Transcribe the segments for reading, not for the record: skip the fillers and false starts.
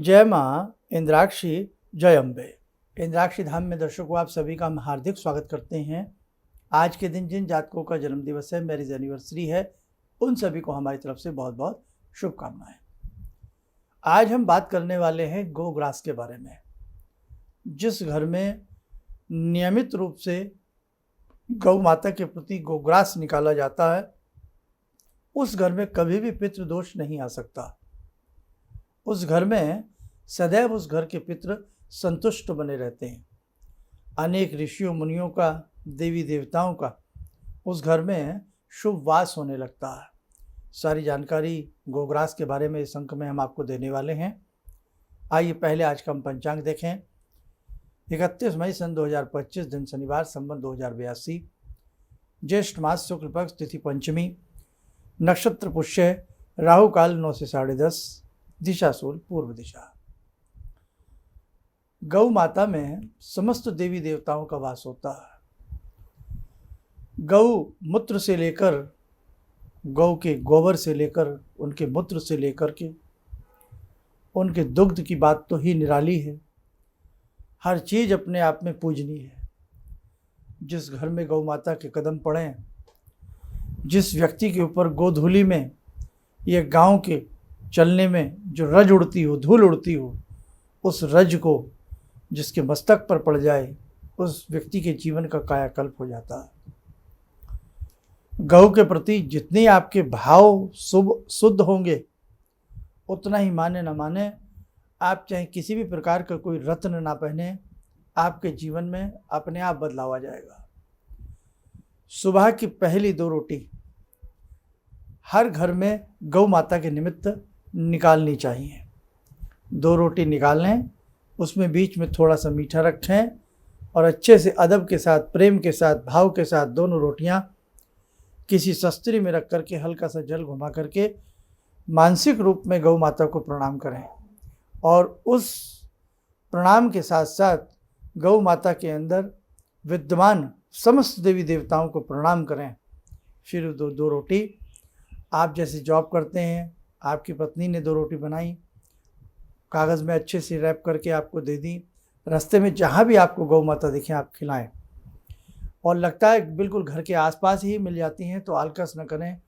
जय माँ इंद्राक्षी, जय अम्बे। इंद्राक्षी धाम में दर्शकों आप सभी का हम हार्दिक स्वागत करते हैं। आज के दिन जिन जातकों का जन्म दिवस है, मैरिज एनिवर्सरी है, उन सभी को हमारी तरफ से बहुत बहुत शुभकामनाएं। आज हम बात करने वाले हैं गोग्रास के बारे में। जिस घर में नियमित रूप से गौ माता के प्रति गोग्रास निकाला जाता है, उस घर में कभी भी पितृदोष नहीं आ सकता। उस घर में सदैव उस घर के पितृ संतुष्ट बने रहते हैं। अनेक ऋषियों मुनियों का, देवी देवताओं का उस घर में शुभ वास होने लगता है। सारी जानकारी गोग्रास के बारे में इस अंक में हम आपको देने वाले हैं। आइए पहले आज का हम पंचांग देखें। 31 मई सन 2025, दिन शनिवार, संवत 2082, ज्येष्ठ मास शुक्ल पक्ष, तिथि पंचमी, नक्षत्र पुष्य, राहु काल 9 से 10:30, दिशा सूल पूर्व दिशा। गौ माता में समस्त देवी देवताओं का वास होता है। गौ मूत्र से लेकर, गौ के गोबर से लेकर, उनके मूत्र से लेकर के उनके दुग्ध की बात तो ही निराली है। हर चीज़ अपने आप में पूजनीय है। जिस घर में गौ माता के कदम पड़ें, जिस व्यक्ति के ऊपर गोधूली में या गांव के चलने में जो रज उड़ती हो, धूल उड़ती हो, उस रज को जिसके मस्तक पर पड़ जाए, उस व्यक्ति के जीवन का कायाकल्प हो जाता है। गौ के प्रति जितने आपके भाव शुद्ध होंगे, उतना ही माने न माने, आप चाहे किसी भी प्रकार का कोई रत्न ना पहने, आपके जीवन में अपने आप बदलाव आ जाएगा। सुबह की पहली 2 रोटी हर घर में गौ माता के निमित्त निकालनी चाहिए। 2 रोटी निकाल लें, उसमें बीच में थोड़ा सा मीठा रखें और अच्छे से अदब के साथ, प्रेम के साथ, भाव के साथ दोनों रोटियां किसी शस्त्री में रख करके हल्का सा जल घुमा करके मानसिक रूप में गौ माता को प्रणाम करें और उस प्रणाम के साथ साथ गौ माता के अंदर विद्यमान समस्त देवी देवताओं को प्रणाम करें। फिर 2 रोटी आप जैसे जॉब करते हैं, आपकी पत्नी ने 2 रोटी बनाई, कागज़ में अच्छे से रैप करके आपको दे दी, रास्ते में जहाँ भी आपको गौ माता दिखें आप खिलाएं। और लगता है बिल्कुल घर के आसपास ही मिल जाती हैं तो आलकस न करें,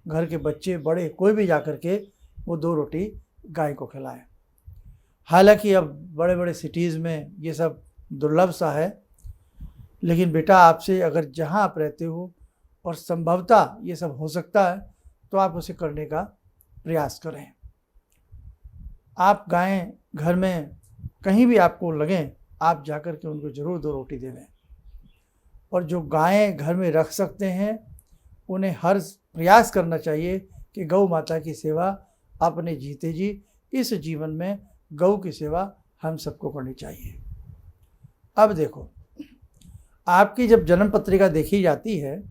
घर के बच्चे बड़े कोई भी जा कर के वो 2 रोटी गाय को खिलाएं। हालांकि अब बड़े बड़े सिटीज़ में ये सब दुर्लभ सा है, लेकिन बेटा आपसे अगर जहाँ आप रहते हो और संभवतः ये सब हो सकता है तो आप उसे करने का प्रयास करें। आप गायें घर में कहीं भी आपको लगें, आप जाकर के उनको ज़रूर 2 रोटी दे दें। और जो गायें घर में रख सकते हैं, उन्हें हर प्रयास करना चाहिए कि गौ माता की सेवा अपने जीते जी इस जीवन में गौ की सेवा हम सबको करनी चाहिए। अब देखो, आपकी जब जन्म पत्रिका देखी जाती है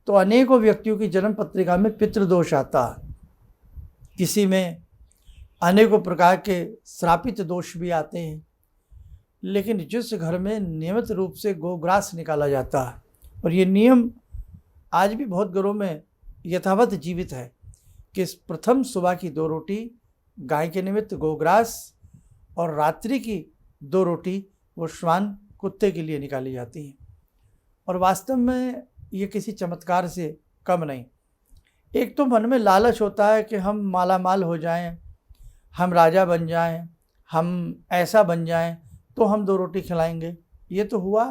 तो अनेकों व्यक्तियों की जन्म पत्रिका में पितृदोष आता है। किसी में अनेकों प्रकार के श्रापित दोष भी आते हैं। लेकिन जिस घर में नियमित रूप से गोग्रास निकाला जाता है, और ये नियम आज भी बहुत घरों में यथावत जीवित है कि प्रथम सुबह की 2 रोटी गाय के निमित्त गोग्रास और रात्रि की 2 रोटी वो श्वान कुत्ते के लिए निकाली जाती हैं। और वास्तव में ये किसी चमत्कार से कम नहीं। एक तो मन में लालच होता है कि हम मालामाल हो जाएं, हम राजा बन जाएं, हम ऐसा बन जाएं तो हम 2 रोटी खिलाएंगे। ये तो हुआ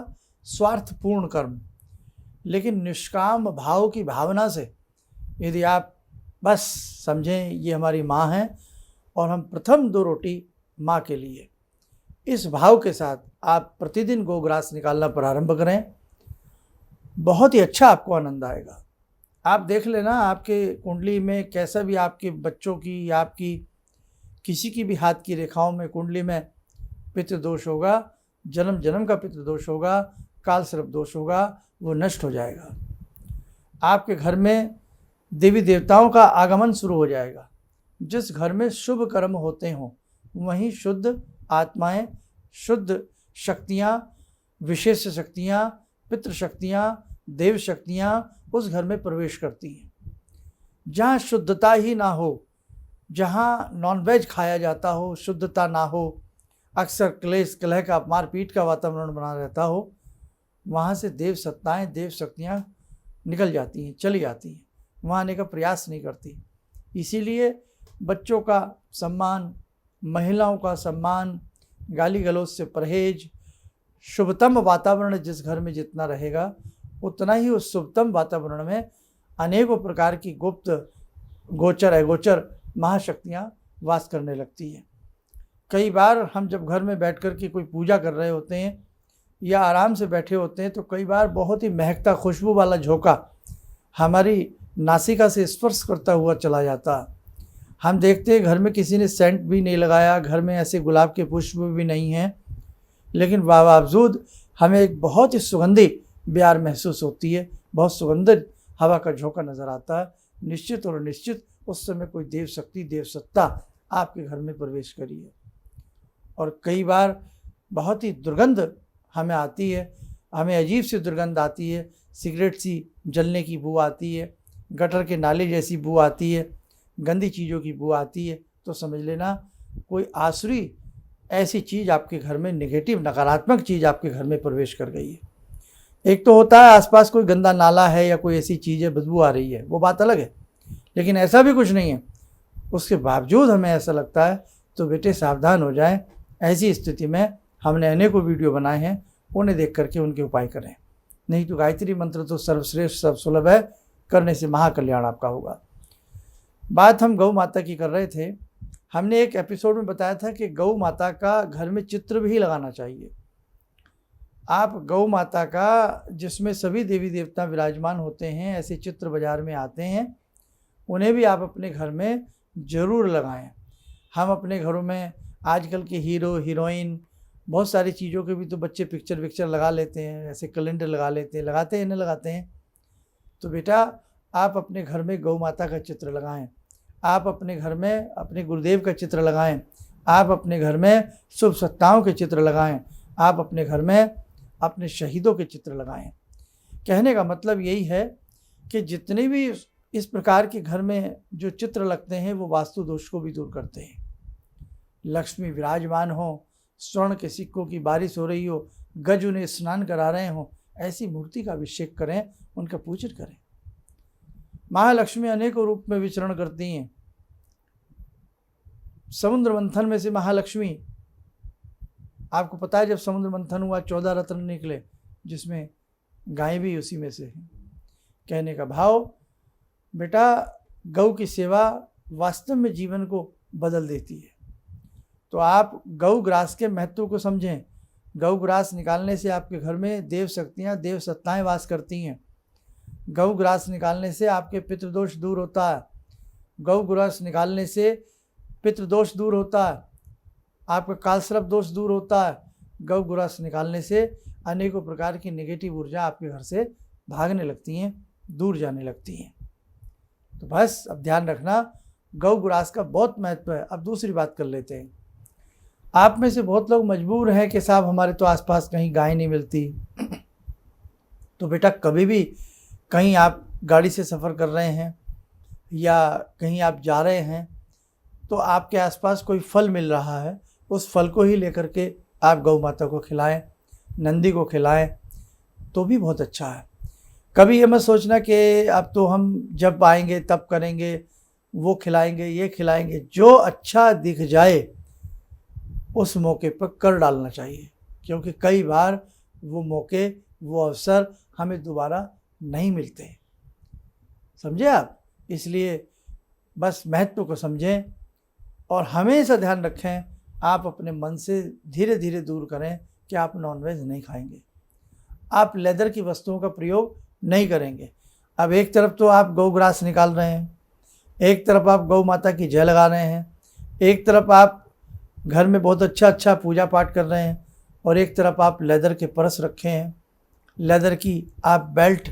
स्वार्थपूर्ण कर्म। लेकिन निष्काम भाव की भावना से यदि आप बस समझें ये हमारी माँ है और हम प्रथम 2 रोटी माँ के लिए, इस भाव के साथ आप प्रतिदिन गोग्रास निकालना प्रारंभ करें, बहुत ही अच्छा आपको आनंद आएगा। आप देख लेना आपके कुंडली में कैसा भी आपके बच्चों की या आपकी किसी की भी हाथ की रेखाओं में कुंडली में पितृदोष होगा, जन्म जन्म का पितृदोष होगा, काल सर्प दोष होगा, वो नष्ट हो जाएगा। आपके घर में देवी देवताओं का आगमन शुरू हो जाएगा। जिस घर में शुभ कर्म होते हों वहीं शुद्ध आत्माएं, शुद्ध शक्तियाँ, विशेष शक्तियाँ, पितृशक्तियाँ, देव शक्तियाँ उस घर में प्रवेश करती हैं। जहाँ शुद्धता ही ना हो जहाँ नॉनवेज खाया जाता हो, शुद्धता ना हो, अक्सर क्लेश कलह का मारपीट का वातावरण बना रहता हो, वहाँ से देव सत्ताएँ देव शक्तियाँ निकल जाती हैं, चली जाती हैं, वहाँ आने का प्रयास नहीं करती। इसीलिए बच्चों का सम्मान, महिलाओं का सम्मान, गाली गलौज से परहेज, शुभतम वातावरण जिस घर में जितना रहेगा उतना ही उस शुभतम वातावरण में अनेकों प्रकार की गुप्त गोचर अगोचर महाशक्तियाँ वास करने लगती हैं। कई बार हम जब घर में बैठ कर के कोई पूजा कर रहे होते हैं या आराम से बैठे होते हैं तो कई बार बहुत ही महकता खुशबू वाला झोंका हमारी नासिका से स्पर्श करता हुआ चला जाता। हम देखते हैं घर में किसी ने सेंट भी नहीं लगाया, घर में ऐसे गुलाब के पुष्प भी नहीं हैं, लेकिन बावजूद हमें एक बहुत ही सुगंधी ब्यार महसूस होती है, बहुत सुगंधित हवा का झोंका नज़र आता है। निश्चित और निश्चित उस समय कोई देव शक्ति देव सत्ता आपके घर में प्रवेश करी है। और कई बार बहुत ही दुर्गंध हमें आती है, हमें अजीब सी दुर्गंध आती है, सिगरेट सी जलने की बू आती है, गटर के नाले जैसी बू आती है, गंदी चीज़ों की बू आती है, तो समझ लेना कोई आसुरी ऐसी चीज़ आपके घर में, नेगेटिव नकारात्मक चीज़ आपके घर में प्रवेश कर गई है। एक तो होता है आसपास कोई गंदा नाला है या कोई ऐसी चीज़ है, बदबू आ रही है, वो बात अलग है, लेकिन ऐसा भी कुछ नहीं है। उसके बावजूद हमें ऐसा लगता है तो बेटे सावधान हो जाएं। ऐसी स्थिति में हमने अनेकों वीडियो बनाए हैं, उन्हें देख करके उनके उपाय करें। नहीं तो गायत्री मंत्र तो सर्वश्रेष्ठ सर्वसुलभ है, करने से महाकल्याण आपका होगा। बात हम गौ माता की कर रहे थे। हमने एक एपिसोड में बताया था कि गौ माता का घर में चित्र भी लगाना चाहिए। आप गौ माता का, जिसमें सभी देवी देवता विराजमान होते हैं, ऐसे चित्र बाज़ार में आते हैं, उन्हें भी आप अपने घर में ज़रूर लगाएं। हम अपने घरों में आजकल के हीरो हीरोइन, बहुत सारी चीज़ों के भी तो बच्चे पिक्चर विक्चर लगा लेते हैं, ऐसे कैलेंडर लगा लेते हैं, लगाते हैं नहीं लगाते हैं। तो बेटा आप अपने घर में गौ माता का चित्र लगाएं, आप अपने घर में अपने गुरुदेव का चित्र लगाएं, आप अपने घर में शुभ सत्ताओं के चित्र लगाएं, आप अपने घर में अपने शहीदों के चित्र लगाएं। कहने का मतलब यही है कि जितने भी इस प्रकार के घर में जो चित्र लगते हैं वो वास्तु दोष को भी दूर करते हैं। लक्ष्मी विराजमान हो, स्वर्ण के सिक्कों की बारिश हो रही हो, गज उन्हें स्नान करा रहे हों, ऐसी मूर्ति का अभिषेक करें, उनका पूजन करें। महालक्ष्मी अनेकों रूप में विचरण करती हैं। समुद्र मंथन में से महालक्ष्मी, आपको पता है जब समुद्र मंथन हुआ 14 रत्न निकले, जिसमें गाय भी उसी में से है। कहने का भाव बेटा गौ की सेवा वास्तव में जीवन को बदल देती है। तो आप गौ ग्रास के महत्व को समझें। गौ ग्रास निकालने से आपके घर में देव शक्तियाँ देव सत्ताएँ वास करती हैं। गौ ग्रास निकालने से आपके पितृदोष दूर होता है। गौ ग्रास निकालने से पितृदोष दूर होता है, आपका कालसर्प दोष दूर होता है। गौ ग्रास निकालने से अनेकों प्रकार की नेगेटिव ऊर्जा आपके घर से भागने लगती हैं, दूर जाने लगती हैं। तो बस अब ध्यान रखना, गौ ग्रास का बहुत महत्व है। अब दूसरी बात कर लेते हैं। आप में से बहुत लोग मजबूर हैं कि साहब हमारे तो आसपास कहीं गाय नहीं मिलती। तो बेटा कभी भी कहीं आप गाड़ी से सफ़र कर रहे हैं या कहीं आप जा रहे हैं तो आपके आसपास कोई फल मिल रहा है, उस फल को ही लेकर के आप गौ माता को खिलाएं, नंदी को खिलाएं, तो भी बहुत अच्छा है। कभी ये मत सोचना कि अब तो हम जब आएंगे तब करेंगे, वो खिलाएंगे ये खिलाएंगे। जो अच्छा दिख जाए उस मौके पर कर डालना चाहिए, क्योंकि कई बार वो मौके, वो अवसर हमें दोबारा नहीं मिलते। समझे आप? इसलिए बस महत्व को समझें और हमेशा ध्यान रखें, आप अपने मन से धीरे धीरे दूर करें कि आप नॉनवेज नहीं खाएंगे, आप लेदर की वस्तुओं का प्रयोग नहीं करेंगे। अब एक तरफ तो आप गौ ग्रास निकाल रहे हैं, एक तरफ आप गौ माता की जय लगा रहे हैं, एक तरफ आप घर में बहुत अच्छा पूजा पाठ कर रहे हैं, और एक तरफ आप लेदर के परस रखे हैं, लेदर की आप बेल्ट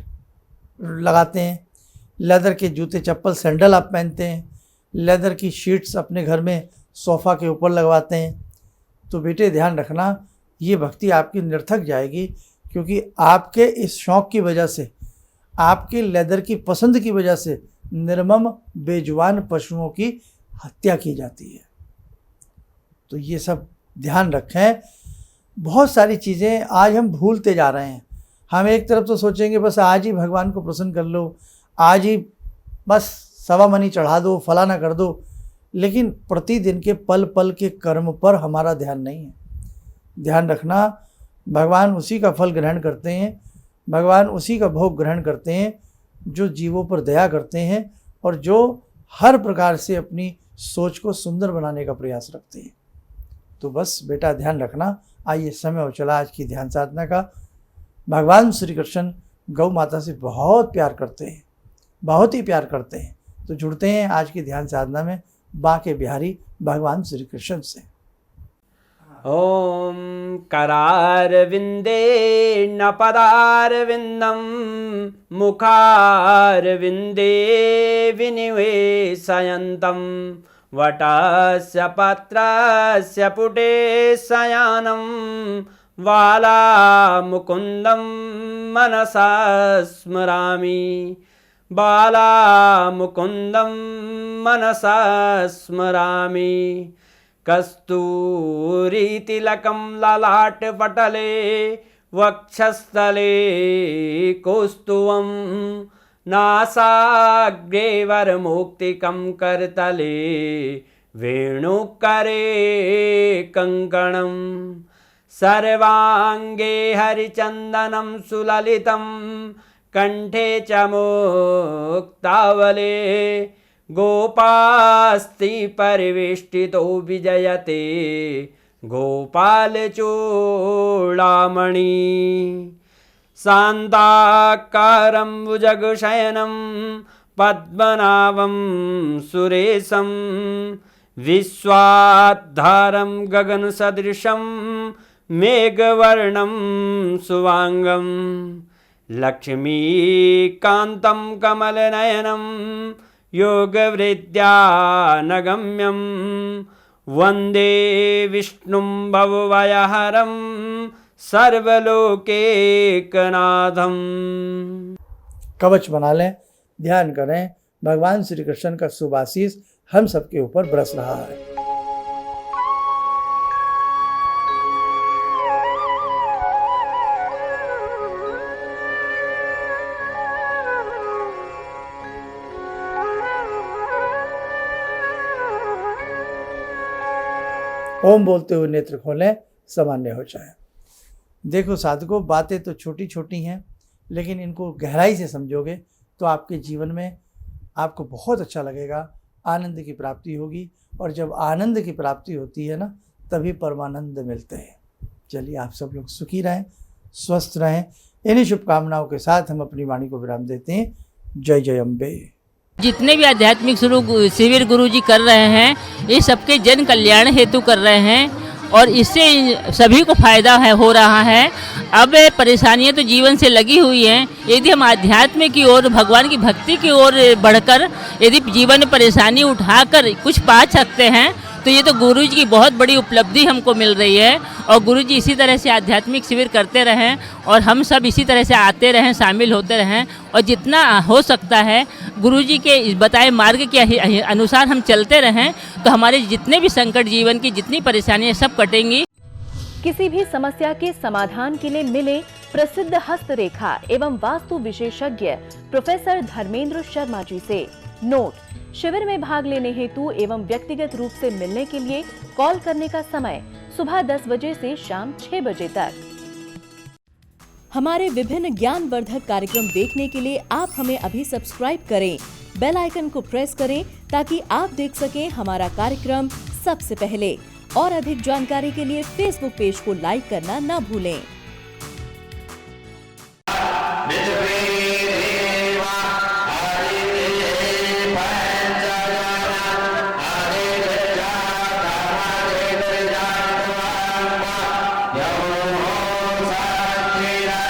लगाते हैं, लेदर के जूते चप्पल सैंडल आप पहनते हैं, लेदर की शीट्स अपने घर में सोफ़ा के ऊपर लगवाते हैं। तो बेटे ध्यान रखना, ये भक्ति आपकी निरर्थक जाएगी, क्योंकि आपके इस शौक़ की वजह से, आपके लेदर की पसंद की वजह से निर्मम बेजुबान पशुओं की हत्या की जाती है। तो ये सब ध्यान रखें। बहुत सारी चीज़ें आज हम भूलते जा रहे हैं। हम एक तरफ तो सोचेंगे बस आज ही भगवान को प्रसन्न कर लो, आज ही बस सवा मनी चढ़ा दो, फलाना कर दो, लेकिन प्रतिदिन के पल पल के कर्म पर हमारा ध्यान नहीं है। ध्यान रखना, भगवान उसी का फल ग्रहण करते हैं, भगवान उसी का भोग ग्रहण करते हैं जो जीवों पर दया करते हैं और जो हर प्रकार से अपनी सोच को सुंदर बनाने का प्रयास रखते हैं। तो बस बेटा ध्यान रखना। आइए, समय हो चला आज की ध्यान साधना का। भगवान श्री कृष्ण गौ माता से बहुत प्यार करते हैं, बहुत ही प्यार करते हैं। तो जुड़ते हैं आज की ध्यान साधना में बांके बिहारी भगवान श्री कृष्ण से। ओम करारविंदे न पदारविंदम मुखारविंदे विनिवेशयन्तं वटस्य पत्रस्य पुटे शयानं बालामुकुन्दं मनसा स्मरामि, बालामुकुन्दं मनसा स्मरामि। कस्तूरीतिलकं ललाटपटले वक्षस्थले कौस्तुभं नासाग्रे वरमुक्तिकं करतले वेणुकरे कङ्कणं सर्वाङ्गे हरिचन्दनं सुललितं कंठे च मुक्तावले गोपास्ति परिवेष्टितो विजयते गोपालचूडामणि शान्ताकारं भुजगशयनं पद्मनाभं सुरेशं विश्वाधारं गगनसदृशं मेघवर्णं शुभांगं लक्ष्मीकान्तं कमलनयनं योगवृद्ध्यानगम्यं वन्दे विष्णुं भवभयहरं सर्वलोकैकनाथं। कवच बना लें, ध्यान करें, भगवान श्री कृष्ण का शुभ आशीष हम सबके ऊपर बरस रहा है। ओम बोलते हुए नेत्र खोलें, सामान्य हो जाए। देखो साधकों, बातें तो छोटी छोटी हैं, लेकिन इनको गहराई से समझोगे तो आपके जीवन में आपको बहुत अच्छा लगेगा, आनंद की प्राप्ति होगी। और जब आनंद की प्राप्ति होती है ना, तभी परमानंद मिलते हैं। चलिए, आप सब लोग सुखी रहें, स्वस्थ रहें। इन्हीं शुभकामनाओं के साथ हम अपनी वाणी को विराम देते हैं। जय जय अम्बे। जितने भी आध्यात्मिक शिविर गुरु जी कर रहे हैं, ये सबके जन कल्याण हेतु कर रहे हैं और इससे सभी को फायदा हो रहा है। अब परेशानियां तो जीवन से लगी हुई हैं, यदि हम आध्यात्म की ओर, भगवान की भक्ति की ओर बढ़कर यदि जीवन में परेशानी उठाकर कुछ पा सकते हैं, तो ये तो गुरु जी की बहुत बड़ी उपलब्धि हमको मिल रही है। और गुरु जी इसी तरह से आध्यात्मिक शिविर करते रहें और हम सब इसी तरह से आते रहें, शामिल होते रहें, और जितना हो सकता है गुरु जी के बताए मार्ग के अनुसार हम चलते रहें, तो हमारे जितने भी संकट, जीवन की जितनी परेशानियां सब कटेंगी। किसी भी समस्या के समाधान के लिए मिले प्रसिद्ध हस्तरेखा एवं वास्तु विशेषज्ञ प्रोफेसर धर्मेंद्र शर्मा जी से। नोट: शिविर में भाग लेने हेतु एवं व्यक्तिगत रूप से मिलने के लिए कॉल करने का समय सुबह 10 बजे से शाम 6 बजे तक। हमारे विभिन्न ज्ञानवर्धक कार्यक्रम देखने के लिए आप हमें अभी सब्सक्राइब करें, बेल आइकन को प्रेस करें ताकि आप देख सकें हमारा कार्यक्रम सबसे पहले। और अधिक जानकारी के लिए फेसबुक पेज को लाइक करना न भूलें।